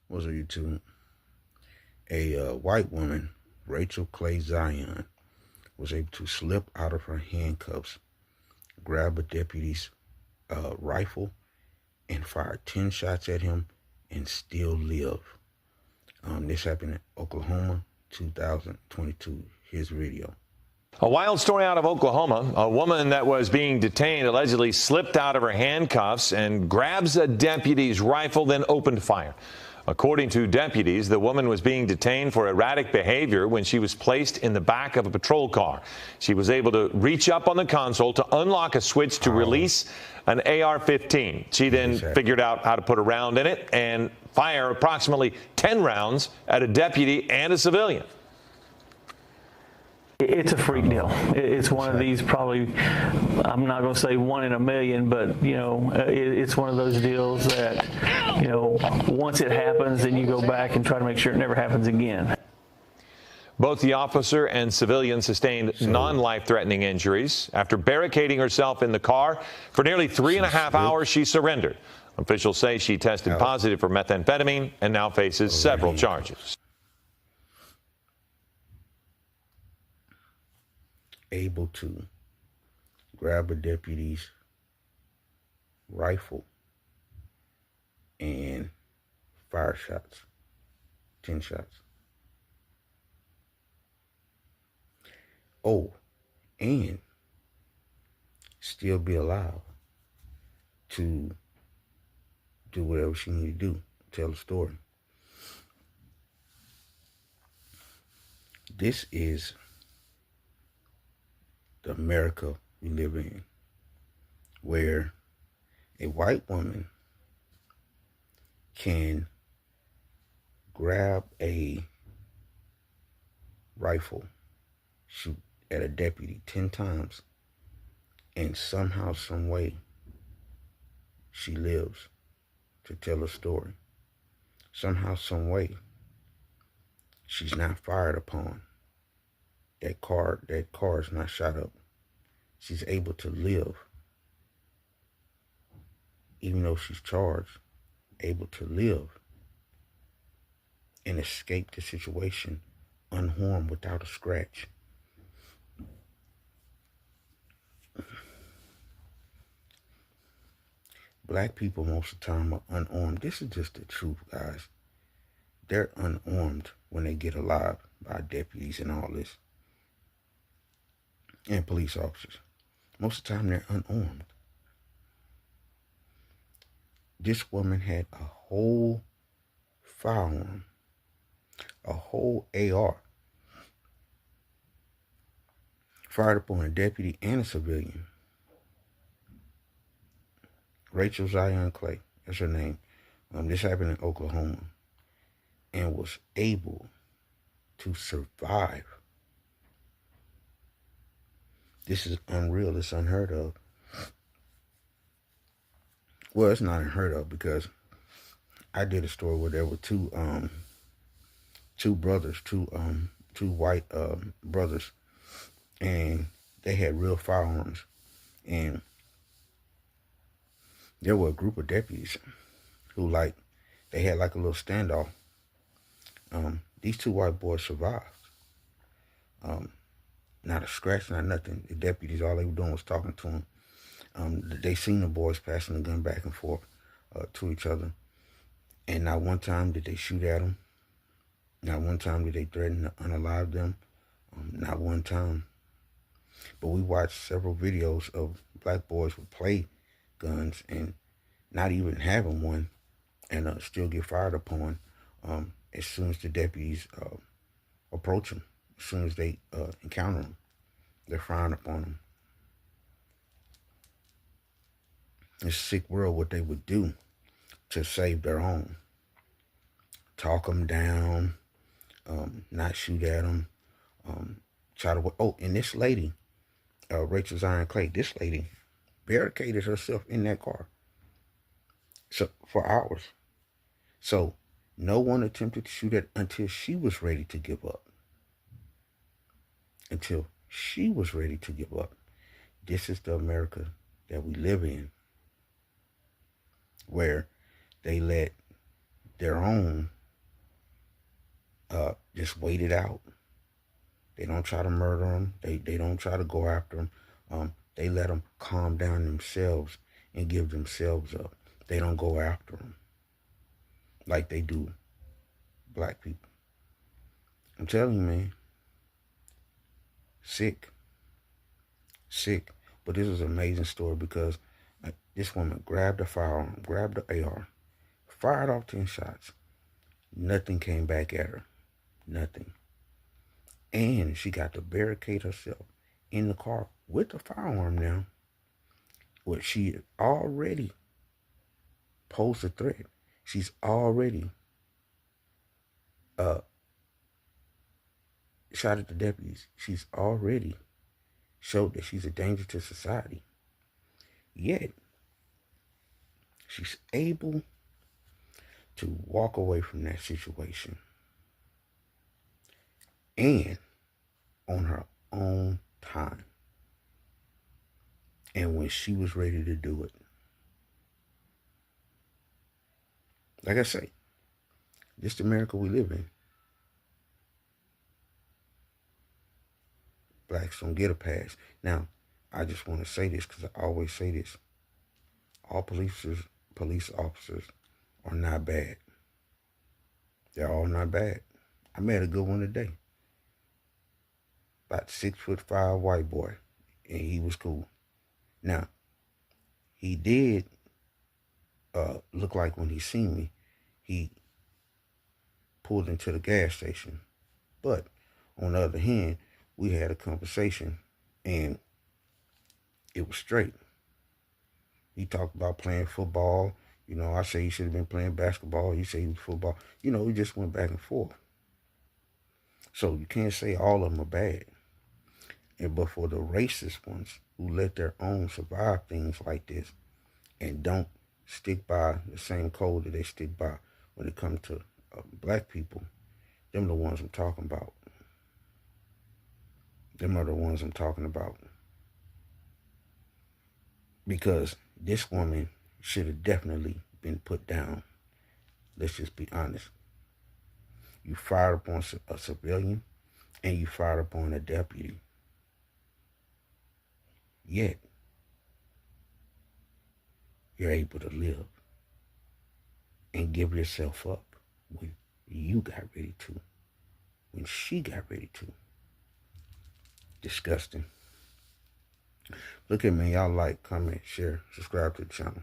What's up, YouTube? A white woman, Rachel Clay Zion, was able to slip out of her handcuffs, grab a deputy's rifle, and fire 10 shots at him and still live. This happened in Oklahoma, 2022. Here's the video. A wild story out of Oklahoma. A woman that was being detained allegedly slipped out of her handcuffs and grabs a deputy's rifle, then opened fire. According to deputies, the woman was being detained for erratic behavior when she was placed in the back of a patrol car. She was able to reach up on the console to unlock a switch to release an AR15. She then figured out how to put a round in it and fire approximately 10 rounds at a deputy and a civilian. It's a freak deal. It's one of these, probably, I'm not going to say 1 in a million, but, you know, it's one of those deals that, you know, once it happens, then you go back and try to make sure it never happens again. Both the officer and civilian sustained non-life-threatening injuries. After barricading herself in the car for nearly 3.5 hours, she surrendered. Officials say she tested positive for methamphetamine and now faces several charges. Able to grab a deputy's rifle and fire shots, 10 shots. Oh, and still be alive to do whatever she needed to do, tell a story. This is the America we live in, where a white woman can grab a rifle, shoot at a deputy 10 times, and somehow, some way, she lives to tell a story. Somehow, some way, she's not fired upon. That car is not shot up. She's able to live, even though she's charged, able to live and escape the situation unharmed, without a scratch. Black people most of the time are unarmed. This is just the truth, guys. They're unarmed when they get alive by deputies and all this, and police officers. Most of the time, they're unarmed. This woman had a whole firearm, a whole AR, fired upon a deputy and a civilian. Rachel Zion Clay, that's her name. This happened in Oklahoma, and was able to survive. This is unreal. It's unheard of. Well, it's not unheard of, because I did a story where there were two white brothers, and they had real firearms, and there were a group of deputies who, they had like a little standoff. These two white boys survived. Not a scratch, not nothing. The deputies, all they were doing was talking to them. They seen the boys passing the gun back and forth to each other. And not one time did they shoot at them. Not one time did they threaten to unalive them. Not one time. But we watched several videos of black boys with play guns and not even having one, and still get fired upon as soon as the deputies approach them. As soon as they encounter them, they're firing upon them. It's a sick world what they would do to save their own. Talk them down, not shoot at them, try to... Oh, and this lady, Rachel Zion Clay, this lady barricaded herself in that car for hours. So no one attempted to shoot at until she was ready to give up. Until she was ready to give up. This is the America that we live in, where they let their own just wait it out. They don't try to murder them. They don't try to go after them. They let them calm down themselves and give themselves up. They don't go after them like they do black people. I'm telling you, man. Sick. But this was an amazing story because this woman grabbed a firearm, grabbed the AR, fired off 10 shots. Nothing came back at her. Nothing. And she got to barricade herself in the car with the firearm now. What she already posed a threat. She's already shot at the deputies. She's already showed that she's a danger to society. Yet, she's able to walk away from that situation. And on her own time. And when she was ready to do it. Like I say, this is America we live in. Blacks don't get a pass. Now, I just want to say this because I always say this. All police officers are not bad. They're all not bad. I met a good one today. About 6'5" white boy. And he was cool. Now, he did look like when he seen me, he pulled into the gas station. But on the other hand, we had a conversation and it was straight. He talked about playing football. You know, I say he should have been playing basketball. He said he was football. You know, we just went back and forth. So you can't say all of them are bad. But for the racist ones who let their own survive things like this and don't stick by the same code that they stick by when it comes to black people, them the ones I'm talking about. Them are the ones I'm talking about. Because this woman should have definitely been put down. Let's just be honest. You fired upon a civilian and you fired upon a deputy. Yet, you're able to live and give yourself up when you got ready to. When she got ready to. Disgusting. Look at me. Y'all like, comment, share, subscribe to the channel.